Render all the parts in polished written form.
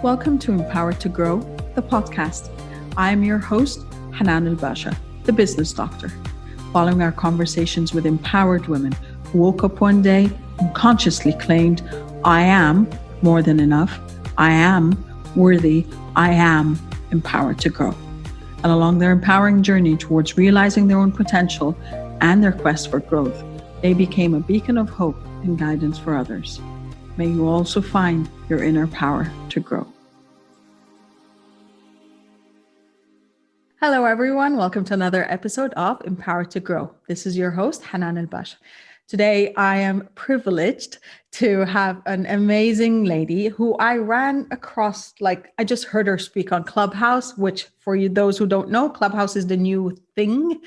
Welcome to Empowered to Grow, the podcast. I am your host, Hanan Basha, the business doctor. Following our conversations with empowered women who woke up one day and consciously claimed, I am more than enough, I am worthy, I am empowered to grow. And along their empowering journey towards realizing their own potential and their quest for growth, they became a beacon of hope and guidance for others. May you also find your inner power to grow. Hello, everyone. Welcome to another episode of Empowered to Grow. This is your host, Hanan Basha. Today, I am privileged to have an amazing lady who I ran across, I just heard her speak on Clubhouse, which for you, those who don't know, Clubhouse is the new thing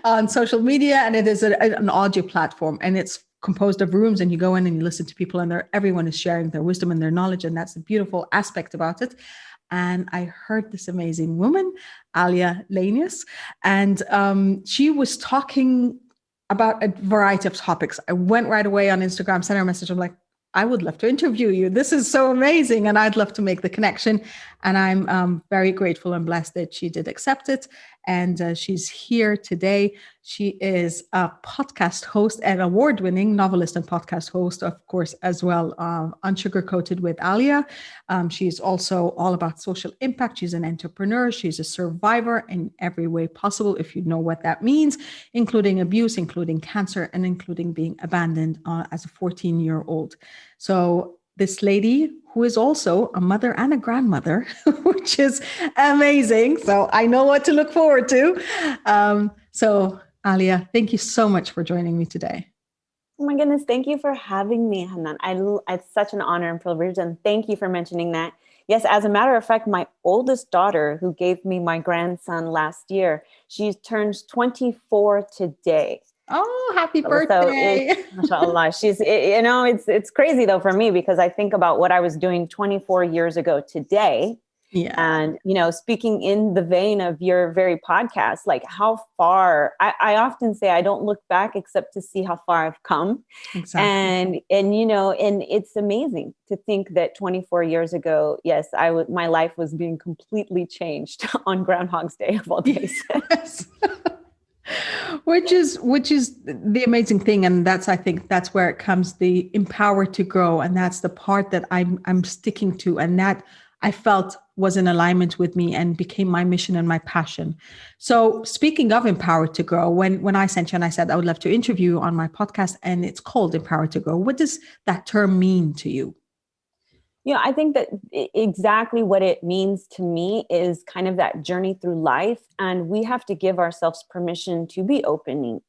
on social media. And it is an audio platform, and it's composed of rooms, and you go in and you listen to people, and everyone is sharing their wisdom and their knowledge. And that's the beautiful aspect about it. And I heard this amazing woman, Aalia Lanius, and she was talking about a variety of topics. I went right away on Instagram, sent her a message. I'm like, I would love to interview you. This is so amazing. And I'd love to make the connection. And I'm very grateful and blessed that she did accept it. And she's here today. She is a podcast host and award-winning novelist and podcast host, of course, as well, Unsugarcoated with Aalia. She's also all about social impact. She's an entrepreneur. She's a survivor in every way possible, if you know what that means, including abuse, including cancer, and including being abandoned as a 14-year-old. So this lady, who is also a mother and a grandmother, which is amazing. So I know what to look forward to. So Aalia, thank you so much for joining me today. Oh my goodness. Thank you for having me, Hanan. It's such an honor and privilege. And thank you for mentioning that. Yes, as a matter of fact, my oldest daughter, who gave me my grandson last year, she turns 24 today. Oh, happy birthday. So mashallah. It's crazy though for me, because I think about what I was doing 24 years ago today. Yeah. And, speaking in the vein of your very podcast, like how far I often say, I don't look back except to see how far I've come. Exactly. And it's amazing to think that 24 years ago, yes, my life was being completely changed on Groundhog's Day of all days. Yes. Which is the amazing thing. And I think that's where it comes, the empowered to grow. And that's the part that I'm sticking to. And that I felt was in alignment with me and became my mission and my passion. So speaking of empowered to grow, when I sent you and I said, I would love to interview you on my podcast, and it's called Empowered to Grow, what does that term mean to you? I think that exactly what it means to me is kind of that journey through life. And we have to give ourselves permission to be open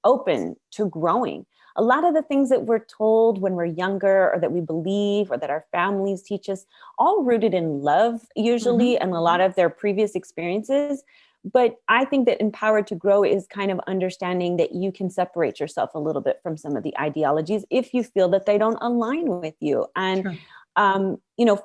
to growing. A lot of the things that we're told when we're younger, or that we believe, or that our families teach us, all rooted in love, usually, and a lot of their previous experiences. But I think that empowered to grow is kind of understanding that you can separate yourself a little bit from some of the ideologies if you feel that they don't align with you. And Sure.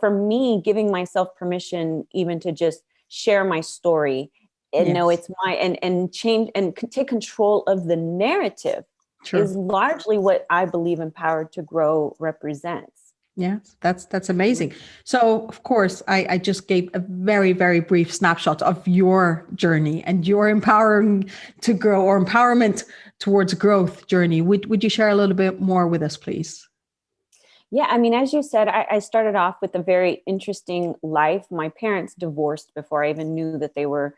For me, giving myself permission even to just share my story and know it's and change and take control of the narrative. True. Is largely what I believe empowered to grow represents. Yes, that's amazing. So, of course, I just gave a very, very brief snapshot of your journey and your empowering to grow, or empowerment towards growth journey. Would you share a little bit more with us, please? Yeah, I mean, as you said, I started off with a very interesting life. My parents divorced before I even knew that they were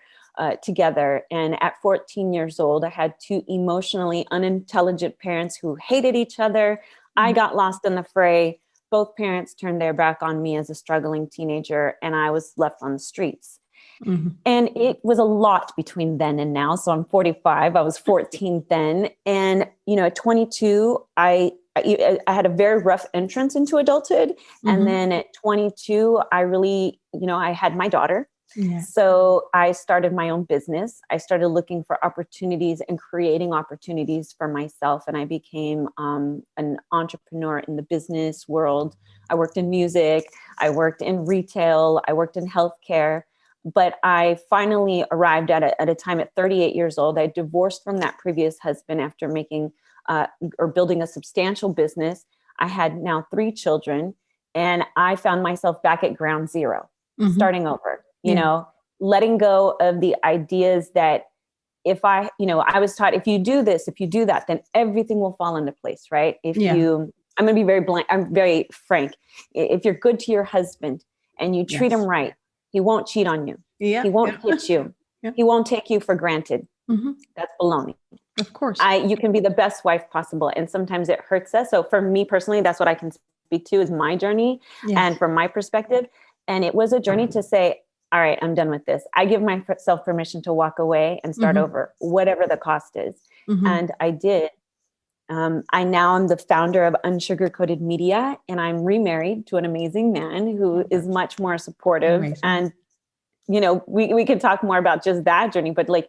together. And at 14 years old, I had two emotionally unintelligent parents who hated each other. I got lost in the fray. Both parents turned their back on me as a struggling teenager, and I was left on the streets. Mm-hmm. And it was a lot between then and now. So I'm 45. I was 14 then. And, at 22, I had a very rough entrance into adulthood. Mm-hmm. And then at 22, I really, I had my daughter. Yeah. So I started my own business. I started looking for opportunities and creating opportunities for myself. And I became an entrepreneur in the business world. I worked in music. I worked in retail. I worked in healthcare. But I finally arrived at a time at 38 years old. I divorced from that previous husband after making or building a substantial business. I had now 3 children. And I found myself back at ground zero, starting over, you Yeah. know, letting go of the ideas that if I was taught, if you do this, if you do that, then everything will fall into place, right? I'm going to be very blank. I'm very frank. If you're good to your husband and you treat him right, he won't cheat on you. Yeah. He won't hit you. Yeah. He won't take you for granted. That's baloney. Of course. You can be the best wife possible. And sometimes it hurts us. So for me personally, that's what I can speak to is my journey and from my perspective. And it was a journey to say, all right, I'm done with this. I give myself permission to walk away and start over, whatever the cost is. And I did. I now am the founder of Unsugarcoated Media, and I'm remarried to an amazing man who is much more supportive. Amazing. And, you know, we can talk more about just that journey, but like,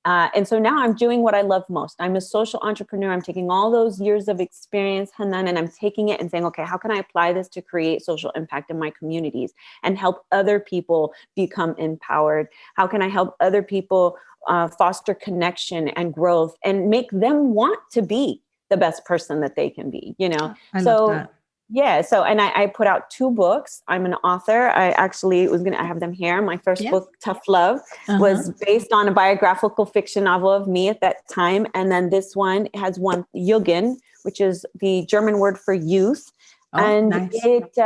and so now I'm doing what I love most. I'm a social entrepreneur. I'm taking all those years of experience, Hanan, and I'm taking it and saying, okay, how can I apply this to create social impact in my communities and help other people become empowered? How can I help other people foster connection and growth and make them want to be the best person that they can be, you know? I love that. Yeah. So, and I put out 2 books. I'm an author. I actually I have them here. My first book, Tough Love, was based on a biographical fiction novel of me at that time. And then this one has one, Jugend, which is the German word for youth. And nice. It's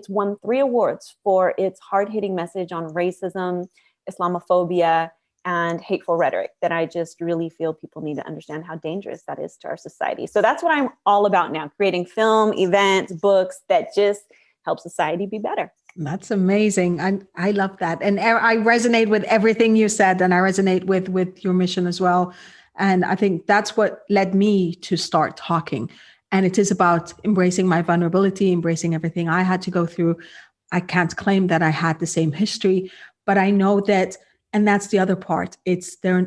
won 3 awards for its hard-hitting message on racism, Islamophobia, and hateful rhetoric that I just really feel people need to understand how dangerous that is to our society. So that's what I'm all about now, creating film, events, books that just help society be better. That's amazing. I love that. And I resonate with everything you said, and I resonate with your mission as well. And I think that's what led me to start talking. And it is about embracing my vulnerability, embracing everything I had to go through. I can't claim that I had the same history, but I know that. And that's the other part.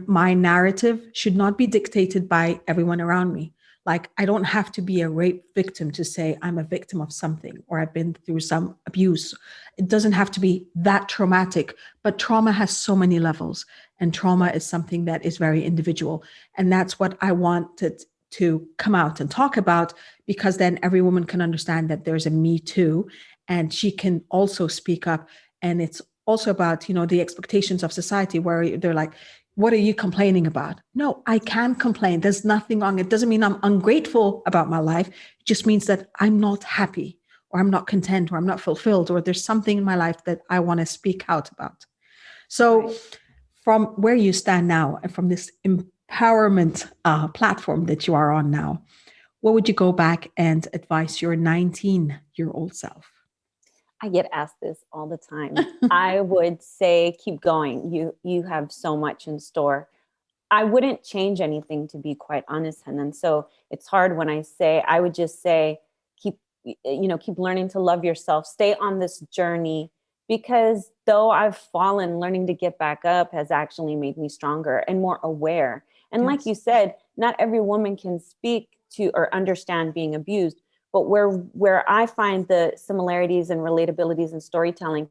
My narrative should not be dictated by everyone around me. Like, I don't have to be a rape victim to say I'm a victim of something or I've been through some abuse. It doesn't have to be that traumatic, but trauma has so many levels, and trauma is something that is very individual. And that's what I wanted to come out and talk about, because then every woman can understand that there's a me too, and she can also speak up. And it's also about, you know, the expectations of society where they're like, what are you complaining about? No, I can complain. There's nothing wrong. It doesn't mean I'm ungrateful about my life. It just means that I'm not happy, or I'm not content, or I'm not fulfilled, or there's something in my life that I want to speak out about. So from where you stand now, and from this empowerment platform that you are on now, what would you go back and advise your 19-year-old self? I get asked this all the time. I would say, keep going. You have so much in store. I wouldn't change anything, to be quite honest. And so it's hard when I would just say, keep learning to love yourself, stay on this journey, because though I've fallen, learning to get back up has actually made me stronger and more aware. And like you said, not every woman can speak to or understand being abused. But where I find the similarities and relatabilities in storytelling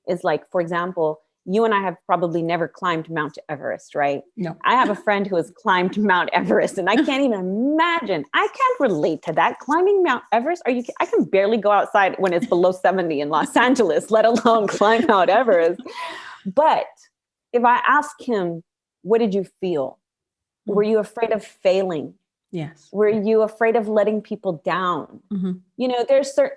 is, like, for example, you and I have probably never climbed Mount Everest, right? No. I have a friend who has climbed Mount Everest, and I can't even imagine. I can't relate to that. Climbing Mount Everest? I can barely go outside when it's below 70 in Los Angeles, let alone climb Mount Everest. But if I ask him, what did you feel? Were you afraid of failing? Yes. Were you afraid of letting people down? You know,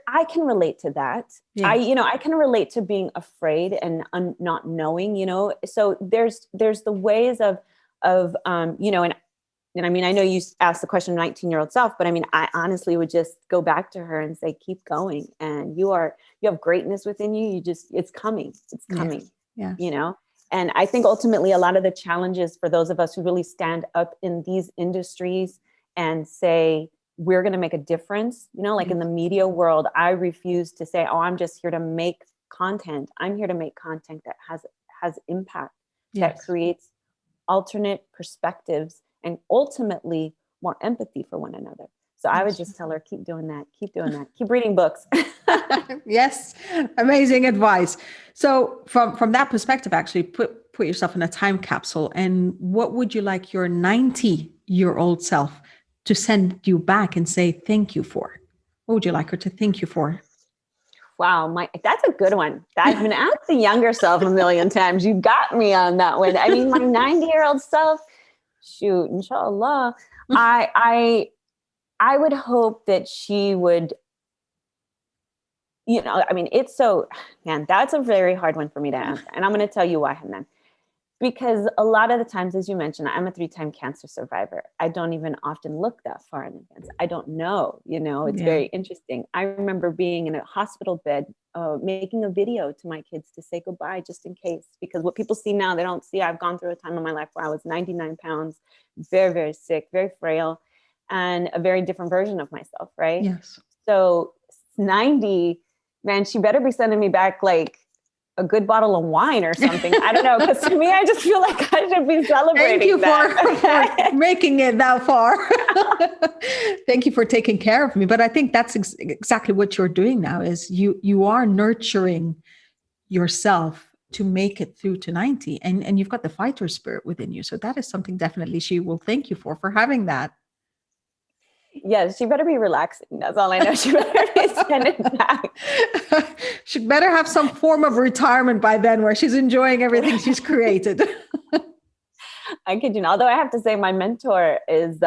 I can relate to that. Yes. I can relate to being afraid and not knowing, you know. So there's the ways of you know, and I mean, I know you asked the question 19-year-old self, but I mean, I honestly would just go back to her and say, keep going. And you have greatness within you. It's coming. It's coming. Yes. You know? And I think ultimately a lot of the challenges for those of us who really stand up in these industries and say, we're going to make a difference, you know, like in the media world, I refuse to say, oh, I'm just here to make content. I'm here to make content that has impact, that creates alternate perspectives and ultimately more empathy for one another. So I would just tell her, keep doing that, keep reading books. Yes, amazing advice. So from that perspective, actually put yourself in a time capsule, and what would you like your 90-year-old self to send you back and say thank you for? What would you like her to thank you for? Wow, that's a good one. I've been asked the younger self a million times. You got me on that one. I mean, my 90-year-old self, shoot, inshallah. I would hope that she would, I mean, man, that's a very hard one for me to answer. And I'm going to tell you why, Hanan. Because a lot of the times, as you mentioned, I'm a 3-time cancer survivor. I don't even often look that far in advance. I don't know, it's very interesting. I remember being in a hospital bed, making a video to my kids to say goodbye, just in case, because what people see now, they don't see. I've gone through a time in my life where I was 99 pounds, very, very sick, very frail, and a very different version of myself, right? Yes. So 90, man, she better be sending me back like a good bottle of wine or something. I don't know. Because to me, I just feel like I should be celebrating. Thank you for making it that far. Thank you for taking care of me. But I think that's exactly what you're doing now is you are nurturing yourself to make it through to 90. And you've got the fighter spirit within you. So that is something definitely she will thank you for having that. Yes, she better be relaxing. That's all I know. She better be sending back. She better have some form of retirement by then where she's enjoying everything she's created. I kid you not. Although I have to say my mentor is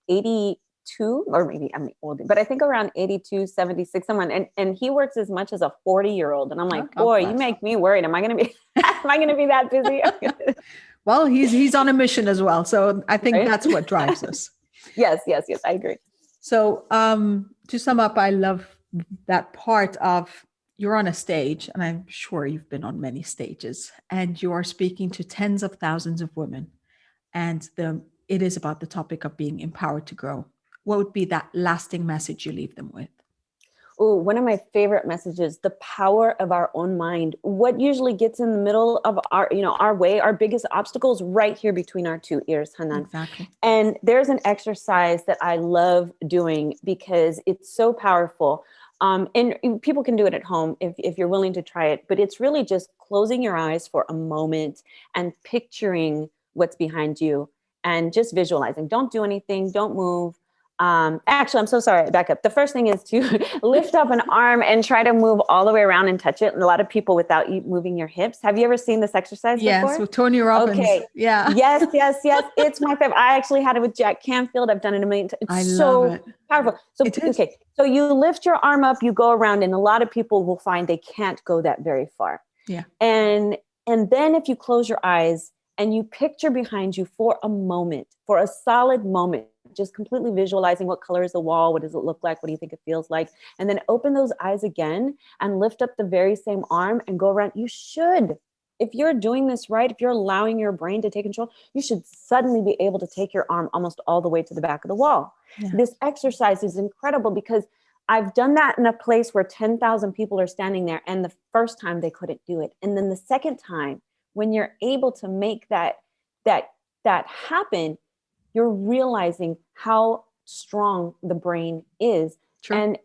82, or maybe I'm older, but I think around 82, 76, someone. And he works as much as a 40-year-old. And I'm like, boy, you make me worried. Am I going to be that busy? Well, he's on a mission as well. So I think that's what drives us. Yes, I agree. So to sum up, I love that part of you're on a stage, and I'm sure you've been on many stages, and you are speaking to tens of thousands of women, and it is about the topic of being empowered to grow. What would be that lasting message you leave them with? Oh, one of my favorite messages, the power of our own mind. What usually gets in the middle of our way, our biggest obstacles right here between our two ears, Hanan. Exactly. And there's an exercise that I love doing because it's so powerful. And people can do it at home if you're willing to try it, but it's really just closing your eyes for a moment and picturing what's behind you and just visualizing. Don't do anything, don't move. Actually, I'm so sorry. Back up. The first thing is to lift up an arm and try to move all the way around and touch it. And a lot of people without moving your hips. Have you ever seen this exercise before? Yes, with Tony Robbins. Okay. Yeah. Yes. It's my favorite. I actually had it with Jack Canfield. I've done it a million times. I love it. Powerful. So, okay. So you lift your arm up, you go around, and a lot of people will find they can't go that very far. Yeah. And then if you close your eyes and you picture behind you for a moment, for a solid moment, just completely visualizing what color is the wall, what does it look like, what do you think it feels like, and then open those eyes again and lift up the very same arm and go around. You should, if you're doing this right, if you're allowing your brain to take control, you should suddenly be able to take your arm almost all the way to the back of the wall. Yeah. This exercise is incredible because I've done that in a place where 10,000 people are standing there, and the first time they couldn't do it, and then the second time, when you're able to make that happen, you're realizing how strong the brain is. True. And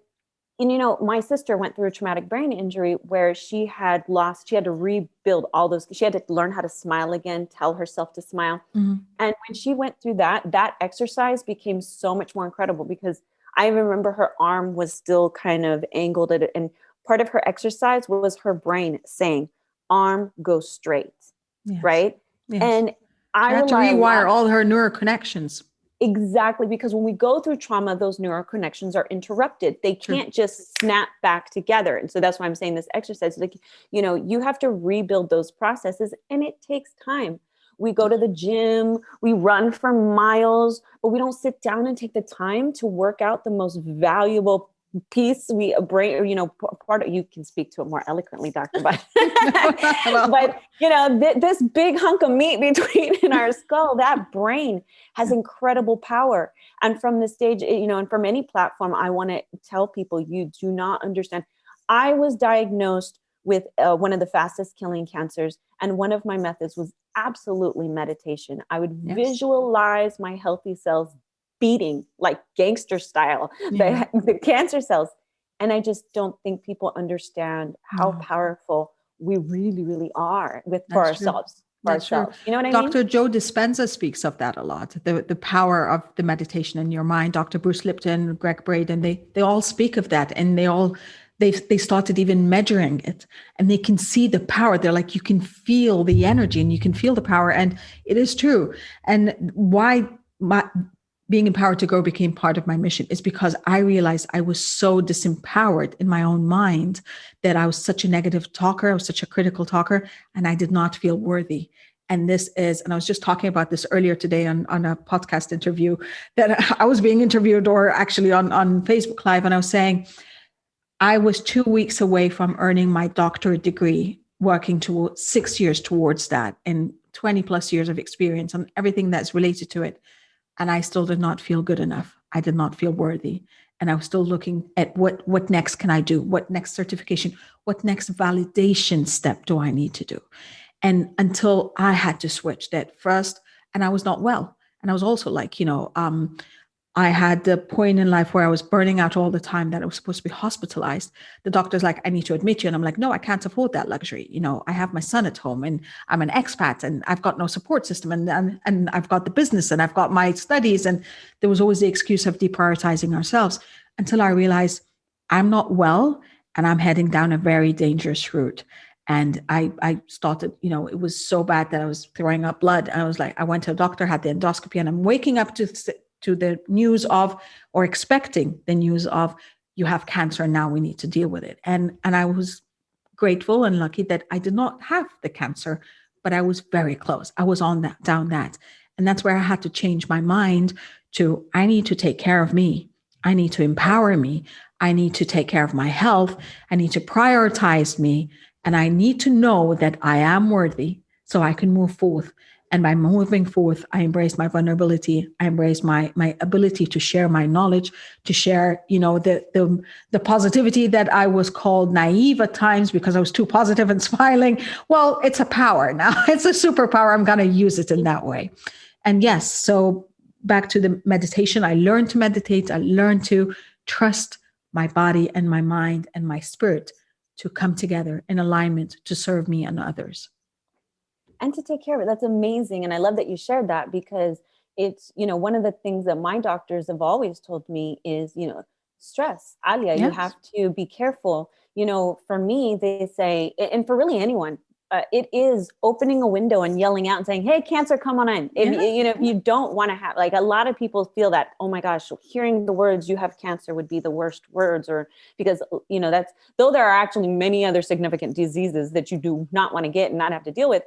my sister went through a traumatic brain injury where she had to rebuild all those, she had to learn how to smile again, tell herself to smile. Mm-hmm. And when she went through that exercise became so much more incredible because I remember her arm was still kind of angled at it. And part of her exercise was her brain saying, arm go straight, yes. Right? Yes. And I had to rewire all her neural connections. Exactly, because when we go through trauma, those neural connections are interrupted. They can't just snap back together. And so that's why I'm saying this exercise, you have to rebuild those processes, and it takes time. We go to the gym, we run for miles, but we don't sit down and take the time to work out the most valuable piece part of, you can speak to it more eloquently, Doctor, but this big hunk of meat in our skull, that brain has incredible power. And from the stage, and from any platform, I want to tell people, you do not understand. I was diagnosed with one of the fastest killing cancers, and one of my methods was absolutely meditation. I would visualize my healthy cells beating like gangster style, the cancer cells. And I just don't think people understand how powerful we really, really are for ourselves. for That's true. ourselves. You know what I mean? Dr. Joe Dispenza speaks of that a lot, the power of the meditation in your mind. Dr. Bruce Lipton, Greg Braden, they all speak of that, and they started even measuring it, and they can see the power. They're like, you can feel the energy and you can feel the power. And it is true. And why being empowered to grow became part of my mission is because I realized I was so disempowered in my own mind, that I was such a negative talker. I was such a critical talker, and I did not feel worthy. And I was just talking about this earlier today on a podcast interview, that I was being interviewed, or actually on Facebook Live. And I was saying, I was 2 weeks away from earning my doctorate degree, working towards 6 years towards that, and 20 plus years of experience on everything that's related to it. And I still did not feel good enough. I did not feel worthy. And I was still looking at what next can I do? What next certification? What next validation step do I need to do? And until I had to switch that first, and I was not well. And I was also like, I had the point in life where I was burning out all the time, that I was supposed to be hospitalized. The doctor's like, I need to admit you. And I'm like, no, I can't afford that luxury. I have my son at home, and I'm an expat, and I've got no support system, and I've got the business, and I've got my studies. And there was always the excuse of deprioritizing ourselves, until I realized I'm not well, and I'm heading down a very dangerous route. And I started, it was so bad that I was throwing up blood. And I was like, I went to a doctor, had the endoscopy, and I'm waking up to the news of, or expecting the news of, you have cancer, and now we need to deal with it. And I was grateful and lucky that I did not have the cancer, but I was very close. I was down that. And that's where I had to change my mind to, I need to take care of me. I need to empower me. I need to take care of my health. I need to prioritize me. And I need to know that I am worthy, so I can move forth. And by moving forth, I embrace my vulnerability. I embrace my ability to share my knowledge, to share, the positivity that I was called naive at times because I was too positive and smiling. Well, it's a power now. It's a superpower. I'm going to use it in that way. And yes, so back to the meditation, I learned to meditate. I learned to trust my body and my mind and my spirit to come together in alignment to serve me and others. And to take care of it. That's amazing. And I love that you shared that, because it's, one of the things that my doctors have always told me is, stress. Aalia, yes. You have to be careful. For me, they say, and for really anyone, it is opening a window and yelling out and saying, hey, cancer, come on in. If you don't want to have, like, a lot of people feel that, oh my gosh, hearing the words you have cancer would be the worst words, or because, that's, though there are actually many other significant diseases that you do not want to get and not have to deal with,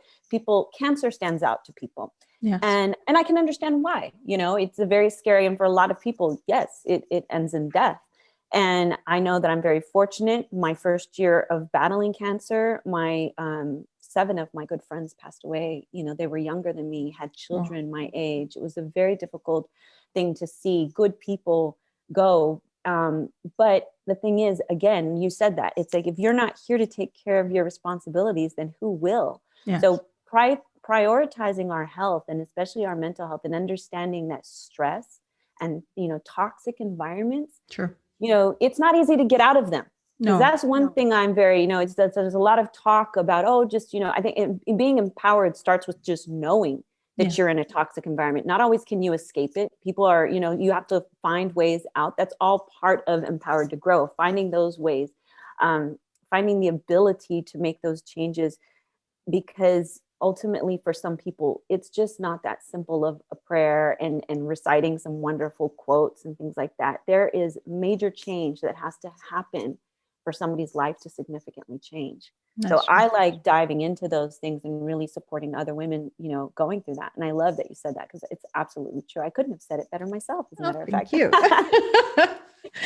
cancer stands out to people. Yes. And I can understand why. It's a very scary, and for a lot of people, yes, it ends in death. And I know that I'm very fortunate. My first year of battling cancer, my 7 of my good friends passed away. They were younger than me, had children my age. It was a very difficult thing to see good people go. But the thing is, again, you said that it's like, if you're not here to take care of your responsibilities, then who will? Yes. So prioritizing our health, and especially our mental health, and understanding that stress and, toxic environments, sure. It's not easy to get out of them. No, that's one thing I'm very, there's a lot of talk about, I think being empowered starts with just knowing that you're in a toxic environment. Not always can you escape it. People are, you have to find ways out. That's all part of Empowered to Grow, finding those ways, finding the ability to make those changes, because ultimately for some people, it's just not that simple of a prayer and reciting some wonderful quotes and things like that. There is major change that has to happen for somebody's life to significantly change. That's true. I like diving into those things and really supporting other women, going through that. And I love that you said that, because it's absolutely true. I couldn't have said it better myself, as a matter of fact. Thank you.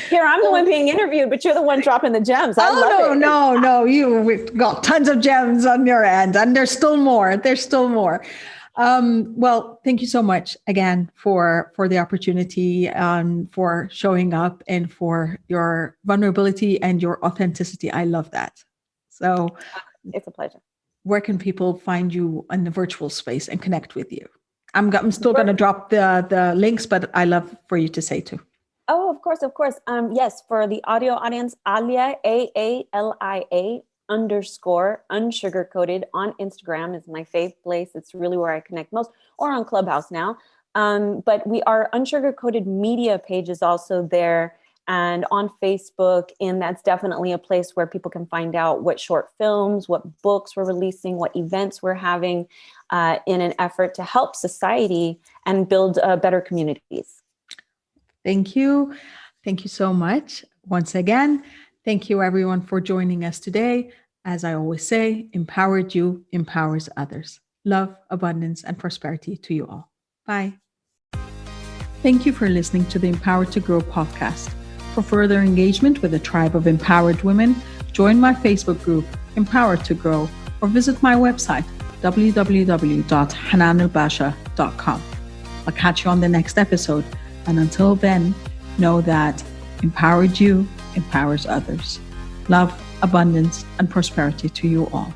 Here, I'm the one being interviewed, but you're the one dropping the gems. I love it. No. We've got tons of gems on your end, and there's still more. Well, thank you so much again for the opportunity, for showing up, and for your vulnerability and your authenticity. I love that. So it's a pleasure. Where can people find you in the virtual space and connect with you? I'm still going to drop the links, but I love for you to say too. Oh, of course. Yes, for the audio audience, Aalia, Aalia, _unsugarcoated on Instagram is my fave place. It's really where I connect most, or on Clubhouse now. But our Unsugarcoated Media page is also there, and on Facebook. And that's definitely a place where people can find out what short films, what books we're releasing, what events we're having in an effort to help society and build better communities. Thank you. Thank you so much. Once again, thank you everyone for joining us today. As I always say, empowered you empowers others. Love, abundance, and prosperity to you all. Bye. Thank you for listening to the Empowered to Grow podcast. For further engagement with a tribe of empowered women, join my Facebook group, Empowered to Grow, or visit my website, www.hananalbasha.com. I'll catch you on the next episode. And until then, know that empowered you empowers others. Love, abundance, and prosperity to you all.